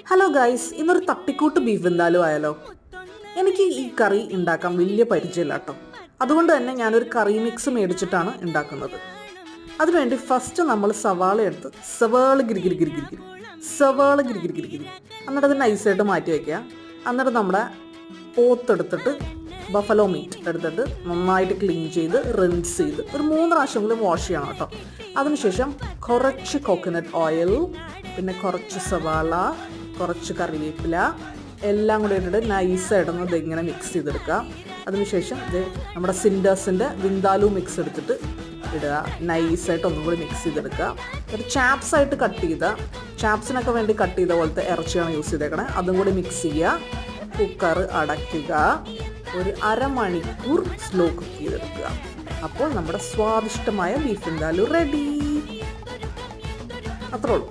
Hello guys, ഇന്നൊരു തട്ടിക്കൂട്ട് beef vindaloo ആയാലോ? എനിക്ക് ഈ കറി ഉണ്ടാക്കാൻ വലിയ പരിചയമില്ല കേട്ടോ. അതുകൊണ്ട് തന്നെ ഞാനൊരു കറി മിക്സ് മേടിച്ചിട്ടാണ് ഉണ്ടാക്കുന്നത്. അതിനുവേണ്ടി ഫസ്റ്റ് നമ്മൾ സവാള എടുത്ത് സവാള ഗിരിഗിരി ഗിരിഗിരി സവാള ഗിരിഗിരി ഗിരിഗിരി എന്നിട്ട് അത് നൈസായിട്ട് മാറ്റി വയ്ക്കുക. എന്നിട്ട് നമ്മുടെ പോത്തെടുത്തിട്ട് ബഫലോ മീറ്റ് എടുത്തിട്ട് നന്നായിട്ട് ക്ലീൻ ചെയ്ത് റിൻസ് ചെയ്ത് ഒരു 3 പ്രാവശ്യമെങ്കിലും വാഷ് ചെയ്യണം കേട്ടോ. അതിനുശേഷം കുറച്ച് കോക്കനട്ട് ഓയിൽ, പിന്നെ കുറച്ച് സവാള, കുറച്ച് കറിവേപ്പില എല്ലാം കൂടി ഇട്ടിട്ട് നൈസായിട്ടൊന്ന് ഇതിങ്ങനെ മിക്സ് ചെയ്തെടുക്കുക. അതിനുശേഷം ഇത് നമ്മുടെ സിൻഡേഴ്സിൻ്റെ വിന്താലു മിക്സ് എടുത്തിട്ട് ഇടുക. നൈസായിട്ട് ഒന്നും കൂടി മിക്സ് ചെയ്തെടുക്കുക. ഒരു ചാപ്സായിട്ട് ചാപ്സിനൊക്കെ വേണ്ടി കട്ട് ചെയ്ത പോലത്തെ ഇറച്ചിയാണ് യൂസ് ചെയ്തേക്കണേ. അതും കൂടി മിക്സ് ചെയ്യുക. കുക്കർ അടയ്ക്കുക. ഒരു അരമണിക്കൂർ സ്ലോ കുക്ക് ചെയ്തെടുക്കുക. അപ്പോൾ നമ്മുടെ സ്വാദിഷ്ടമായ ബീഫ് വിന്താലു റെഡി. അത്രേ ഉള്ളൂ.